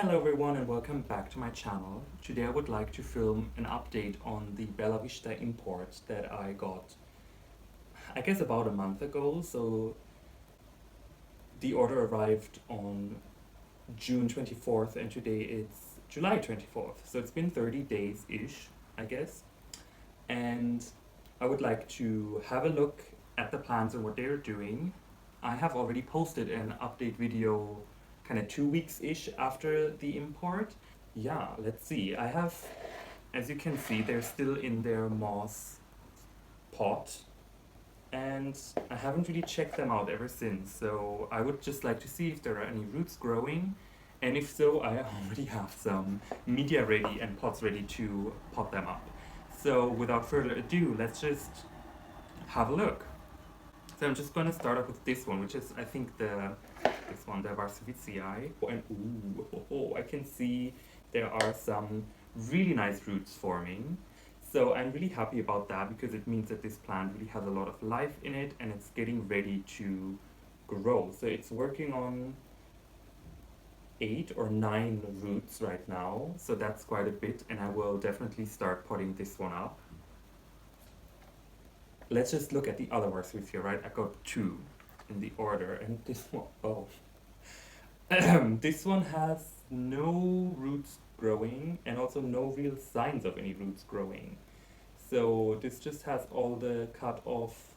Hello everyone and welcome back to my channel. Today I would like to film an update on the Bela Vista Import that I got, I guess about a month ago. So the order arrived on June 24th and today it's July 24th. So it's been 30 days-ish, I guess. And I would like to have a look at the plants and what they're doing. I have already posted an update video kind of 2 weeks-ish after the import. Yeah, let's see. I have, as you can see, they're still in their moss pot and I haven't really checked them out ever since. So I would just like to see if there are any roots growing, and if so, I already have some media ready and pots ready to pot them up. So without further ado, let's just have a look. So I'm just going to start off with this one, which is, I think, this one, the warscewiczii. And I can see there are some really nice roots forming. So I'm really happy about that because it means that this plant really has a lot of life in it and it's getting ready to grow. So it's working on 8 or 9 roots right now. So that's quite a bit, and I will definitely start potting this one up. Let's just look at the other warscewiczii, right? I got 2 in the order, and this one, this one has no roots growing and also no real signs of any roots growing. So this just has all the cut off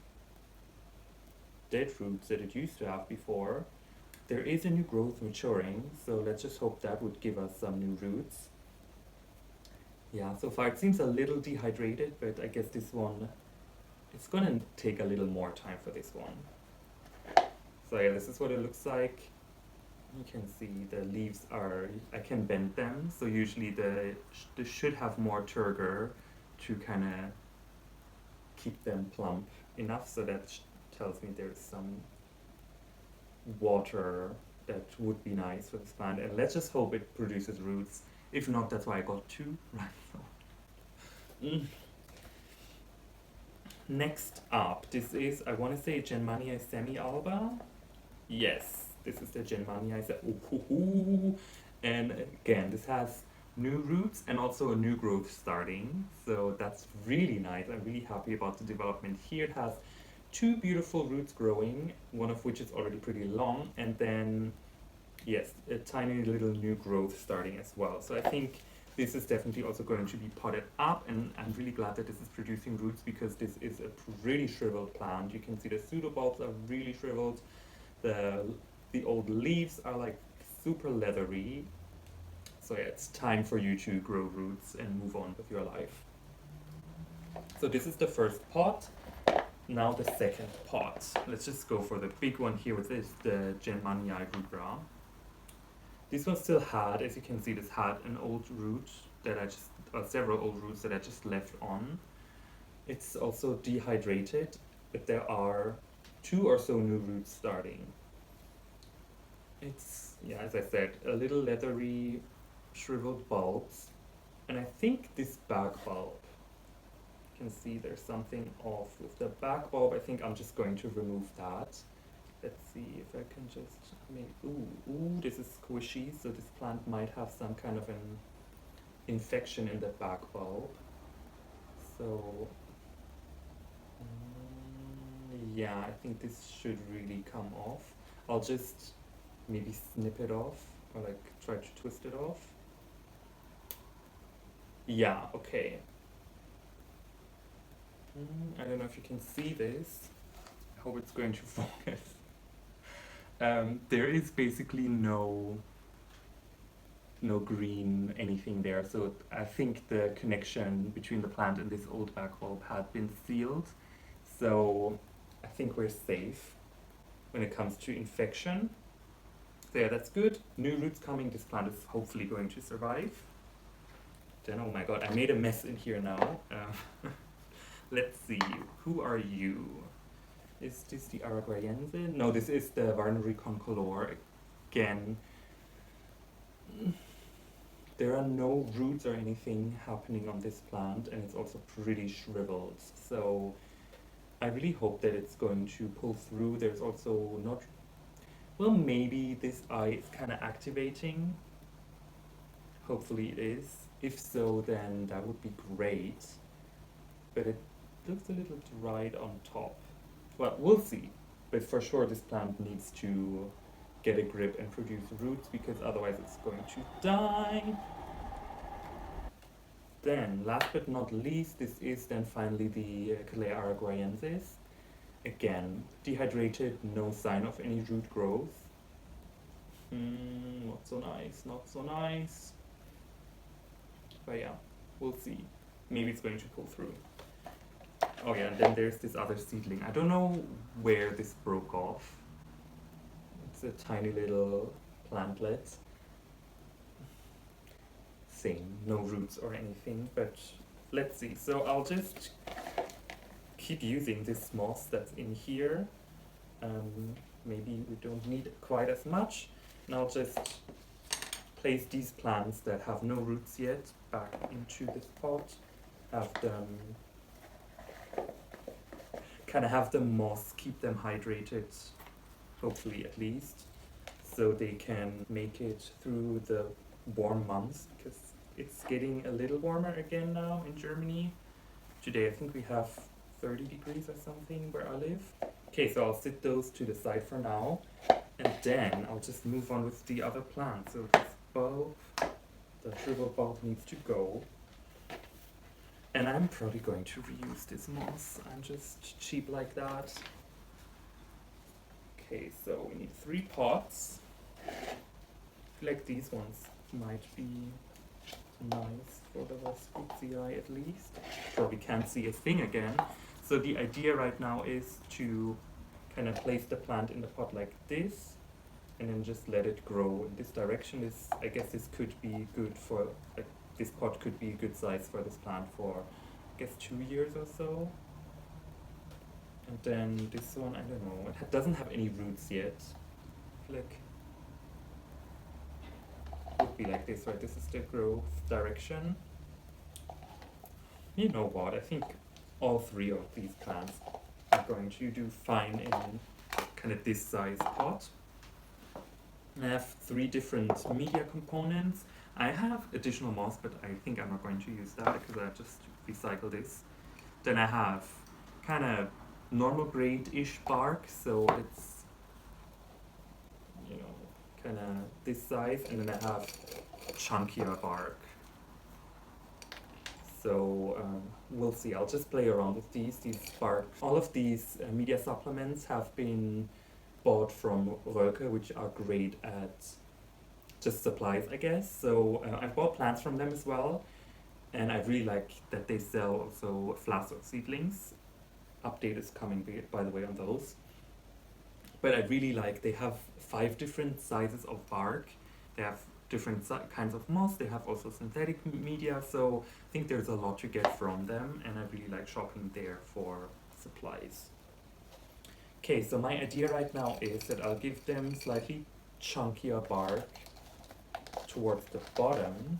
dead roots that it used to have before. There is a new growth maturing, so let's just hope that would give us some new roots. Yeah, so far it seems a little dehydrated, but I guess this one, it's gonna take a little more time for this one. So yeah, this is what it looks like. You can see the leaves are, I can bend them, so usually they should have more turgor to kind of keep them plump enough, so that tells me there's some water that would be nice for this plant, and let's just hope it produces roots. If not, that's why I got 2, right? Next up, this is, I want to say, jenmanii semi-alba. Yes, this is the jenmanii. And again, this has new roots and also a new growth starting. So that's really nice. I'm really happy about the development here. It has 2 beautiful roots growing, one of which is already pretty long. And then, yes, a tiny little new growth starting as well. So I think this is definitely also going to be potted up, and I'm really glad that this is producing roots because this is a really shriveled plant. You can see the pseudobulbs are really shriveled. The old leaves are like super leathery. So yeah, it's time for you to grow roots and move on with your life. So this is the first pot. Now the second pot. Let's just go for the big one here, with this, the jenmanii rubra. This one still had, as you can see, this had an old root that I just, several old roots that I just left on. It's also dehydrated, but there are 2 or so new roots starting. It's, yeah, as I said, a little leathery, shriveled bulbs. And I think this back bulb, you can see there's something off with the back bulb. I think I'm just going to remove that. Let's see if I can just make, ooh, this is squishy, so this plant might have some kind of an infection in the back bulb. So, yeah, I think this should really come off. I'll just maybe snip it off, or like try to twist it off. Yeah, okay. I don't know if you can see this. I hope it's going to focus. There is basically no green anything there, so I think the connection between the plant and this old back bulb had been sealed, so I think we're safe when it comes to infection. So yeah, that's good. New roots coming. This plant is hopefully going to survive. Then, oh my god, I made a mess in here now. Let's see, who are you? Is this the araguaiensis? No, this is the warneri concolor. Again, there are no roots or anything happening on this plant, and it's also pretty shriveled. So I really hope that it's going to pull through. There's also not, well, maybe this eye is kind of activating. Hopefully it is. If so, then that would be great. But it looks a little dried on top. Well, we'll see. But for sure this plant needs to get a grip and produce roots, because otherwise it's going to die. Then, last but not least, this is then finally the Cattleya araguaiensis. Again, dehydrated, no sign of any root growth. Not so nice, not so nice. But yeah, we'll see. Maybe it's going to pull through. Oh yeah, and then there's this other seedling. I don't know where this broke off. It's a tiny little plantlet. Same, no roots or anything, but let's see. So I'll just keep using this moss that's in here. Maybe we don't need quite as much. And I'll just place these plants that have no roots yet back into this pot. Have them kind of have the moss keep them hydrated, hopefully at least, so they can make it through the warm months, because it's getting a little warmer again now in Germany. Today I think we have 30 degrees or something where I live. Okay, so I'll sit those to the side for now, and then I'll just move on with the other plants. So this bulb, the shriveled bulb needs to go. And I'm probably going to reuse this moss. I'm just cheap like that. Okay, so we need 3 pots. I feel like these ones might be nice for the warscewiczii at least. Probably can't see a thing again. So the idea right now is to kind of place the plant in the pot like this, and then just let it grow in this direction. I guess this could be good for, like, this pot could be a good size for this plant for, I guess, 2 years or so. And then this one, I don't know, it doesn't have any roots yet. I feel like it would be like this, right? This is the growth direction. You know what, I think all 3 of these plants are going to do fine in kind of this size pot. I have 3 different media components. I have additional moss, but I think I'm not going to use that because I just recycle this. Then I have kind of normal grade-ish bark, so it's, you know, kind of this size, and then I have chunkier bark. So we'll see. I'll just play around with these bark. All of these media supplements have been bought from Rölke, which are great at just supplies, I guess. So I've bought plants from them as well, and I really like that they sell also flask seedlings. Update is coming, by the way, on those. But I really like, they have 5 different sizes of bark. They have different kinds of moss. They have also synthetic media. So I think there's a lot to get from them, and I really like shopping there for supplies. Okay, so my idea right now is that I'll give them slightly chunkier bark towards the bottom.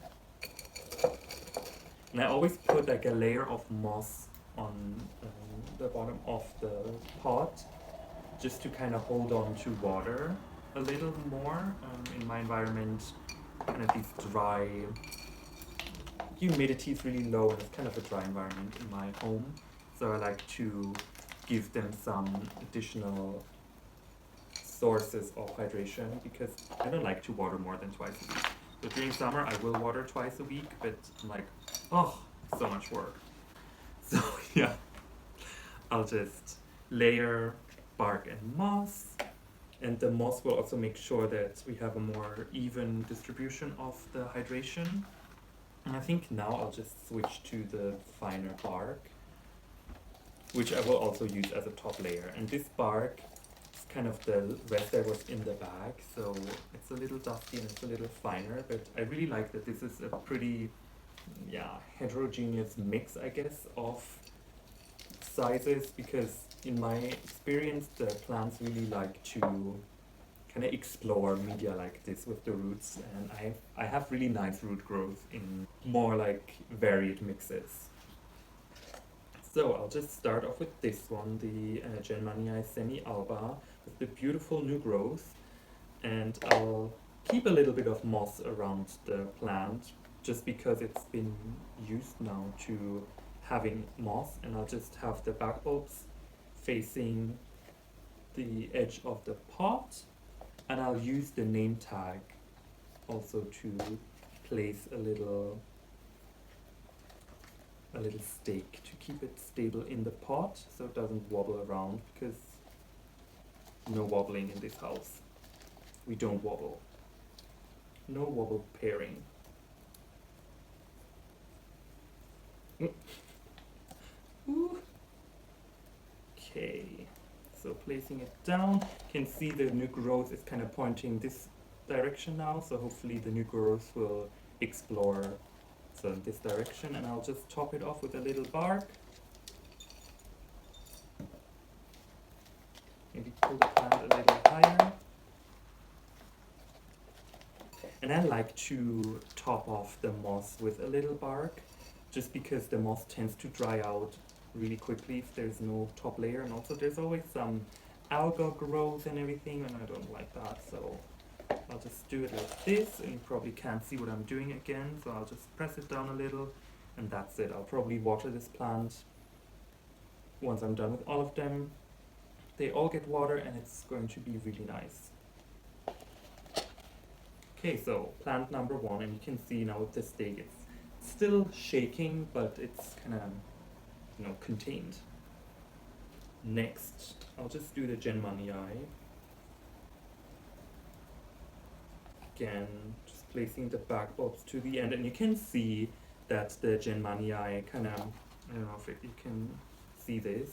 And I always put like a layer of moss on the bottom of the pot, just to kind of hold on to water a little more. In my environment, kind of these dry, humidity is really low, and it's kind of a dry environment in my home. So I like to give them some additional sources of hydration, because I don't like to water more than twice a week. So during summer I will water twice a week, but I'm like, oh, so much work. So yeah, I'll just layer bark and moss, and the moss will also make sure that we have a more even distribution of the hydration. And I think now I'll just switch to the finer bark, which I will also use as a top layer. And this bark is kind of the rest that was in the bag, so it's a little dusty and it's a little finer, but I really like that this is a pretty, yeah, heterogeneous mix, I guess, of sizes, because in my experience the plants really like to kind of explore media like this with the roots, and I have really nice root growth in more like varied mixes. So I'll just start off with this one, the jenmanii semi-alba, with the beautiful new growth, and I'll keep a little bit of moss around the plant, just because it's been used now to having moss, and I'll just have the back bulbs facing the edge of the pot, and I'll use the name tag also to place a little stake to keep it stable in the pot so it doesn't wobble around, because no wobbling in this house. We don't wobble. No wobble pairing. Ooh. Okay, so placing it down, you can see the new growth is kind of pointing this direction now, so hopefully the new growth will explore so in this direction, and I'll just top it off with a little bark. Maybe pull the plant a little higher. And I like to top off the moss with a little bark, just because the moss tends to dry out really quickly if there's no top layer, and also there's always some algal growth and everything, and I don't like that, so I'll just do it like this, and you probably can't see what I'm doing again, so I'll just press it down a little, and that's it. I'll probably water this plant once I'm done with all of them. They all get water, and it's going to be really nice. Okay, so plant number 1, and you can see now with the stake it's still shaking, but it's kind of, you know, contained. Next, I'll just do the jenmanii. Again, just placing the back bulbs to the end, and you can see that the jenmanii kind of, I don't know if you can see this,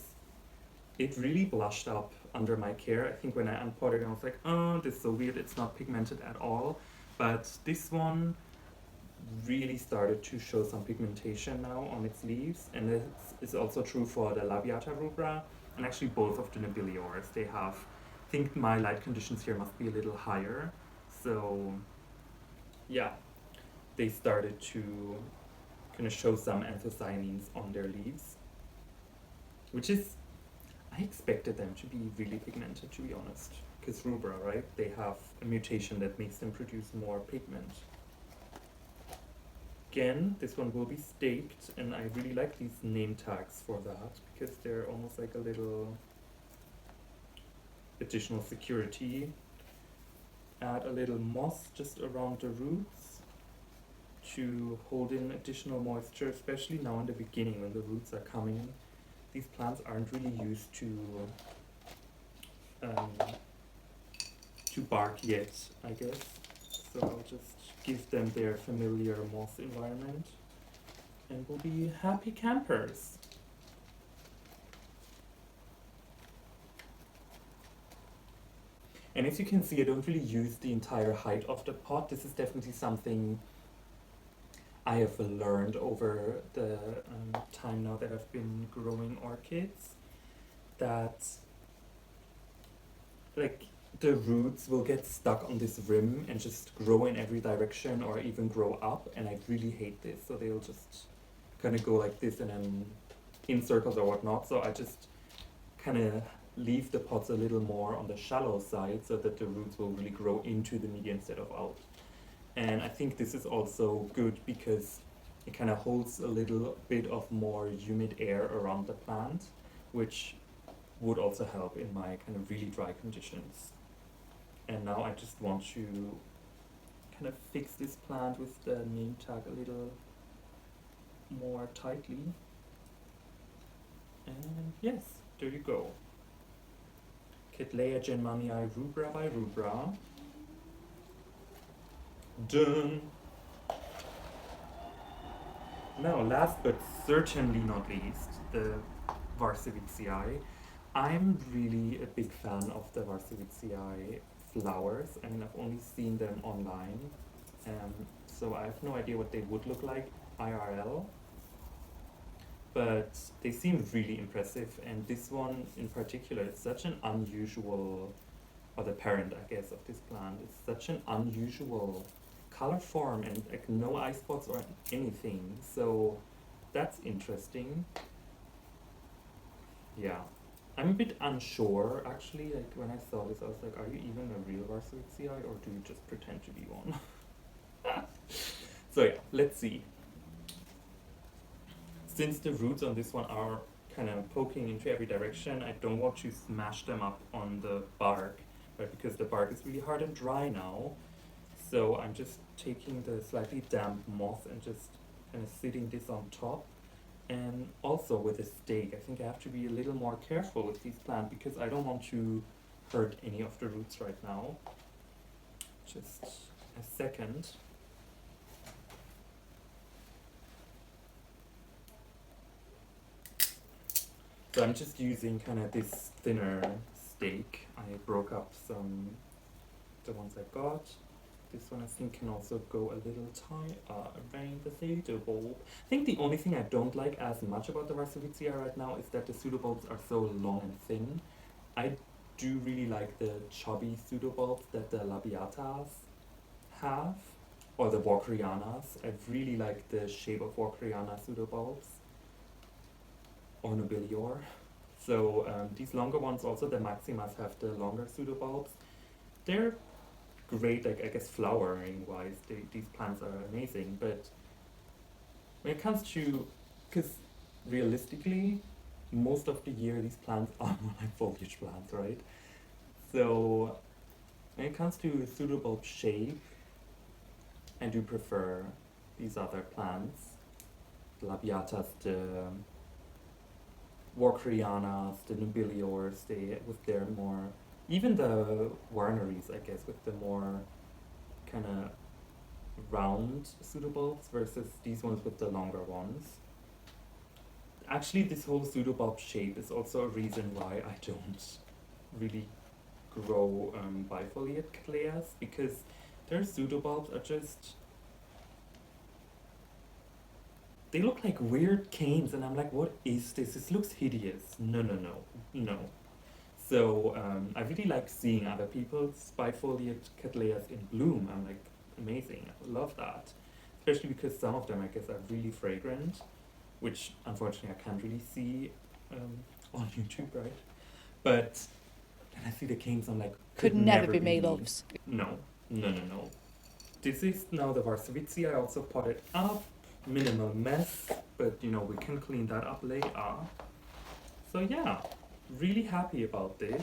it really blushed up under my care. I think when I unpotted it, I was like, oh, this is so weird, it's not pigmented at all. But this one really started to show some pigmentation now on its leaves, and this is also true for the Labiata rubra, and actually both of the nobiliores. They have, I think my light conditions here must be a little higher, so yeah, they started to kind of show some anthocyanins on their leaves, which is, I expected them to be really pigmented, to be honest, because rubra, right, they have a mutation that makes them produce more pigment. Again, this one will be staked, and I really like these name tags for that, because they're almost like a little additional security. Add a little moss just around the roots to hold in additional moisture, especially now in the beginning when the roots are coming. These plants aren't really used to bark yet, I guess. So I'll just give them their familiar moss environment, and we'll be happy campers. And as you can see, I don't really use the entire height of the pot. This is definitely something I have learned over the time now that I've been growing orchids, that like the roots will get stuck on this rim and just grow in every direction or even grow up, and I really hate this. So they'll just kind of go like this and then in circles or whatnot. So I just kind of leave the pots a little more on the shallow side so that the roots will really grow into the media instead of out. And I think this is also good because it kind of holds a little bit of more humid air around the plant, which would also help in my kind of really dry conditions. And now I just want to kind of fix this plant with the name tag a little more tightly. And yes, there you go. Cattleya jenmanii rubra by rubra. Done! Now, last but certainly not least, the warscewiczii. I'm really a big fan of the warscewiczii flowers. I mean, I've only seen them online, so I have no idea what they would look like IRL. But they seem really impressive, and this one in particular, it's such an unusual, or the parent, I guess, of this plant, is such an unusual color form and like no eye spots or anything, so that's interesting. Yeah, I'm a bit unsure actually. Like when I saw this, I was like, are you even a real warscewiczii or do you just pretend to be one? So yeah, let's see. Since the roots on this one are kind of poking into every direction, I don't want to smash them up on the bark, right? Because the bark is really hard and dry now. So I'm just taking the slightly damp moss and just kind of sitting this on top. And also with a stake, I think I have to be a little more careful with these plants because I don't want to hurt any of the roots right now. Just a second. So I'm just using kind of this thinner stake. I broke up some, the ones I got. This one I think can also go a little around the pseudobulb. I think the only thing I don't like as much about the warscewiczii right now is that the pseudobulbs are so long and thin. I do really like the chubby pseudobulbs that the labiatas have, or the walkerianas. I really like the shape of walkeriana pseudobulbs, or nobilior. So these longer ones also, the maximas have the longer pseudobulbs. They're great, like I guess flowering wise, these plants are amazing, but when it comes to, because realistically, most of the year these plants are more like foliage plants, right? So when it comes to pseudobulb shape, I do prefer these other plants, the labiatas, the walkerianas, the nobiliors, with their more, even the warneris, I guess, with the more kind of round pseudobulbs versus these ones with the longer ones. Actually, this whole pseudobulb shape is also a reason why I don't really grow bifoliate Cattleyas, because their pseudobulbs are just, they look like weird canes, and I'm like, what is this? This looks hideous. No, no, no, no. So I really like seeing other people's bifoliate Cattleyas in bloom. I'm like, amazing, I love that. Especially because some of them, I guess, are really fragrant, which unfortunately I can't really see on YouTube, right? But then I see the canes, I'm like, Could never be my loves. No, no, no, no. This is now the warscewiczii. I also potted up. Minimal mess, but you know, we can clean that up later. So yeah, really happy about this.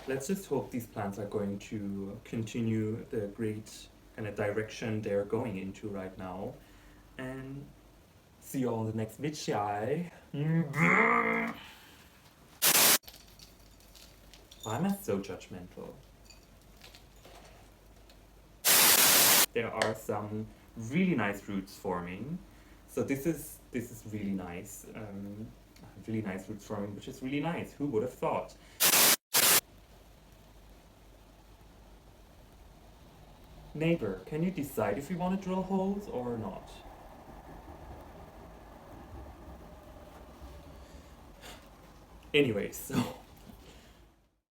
Let's just hope these plants are going to continue the great kind of direction they're going into right now. And see you all in the next video. Why am I so judgmental? There are some really nice roots forming. So this is really nice. Really nice roots forming, which is really nice. Who would have thought? Neighbor, can you decide if you want to drill holes or not? Anyways, so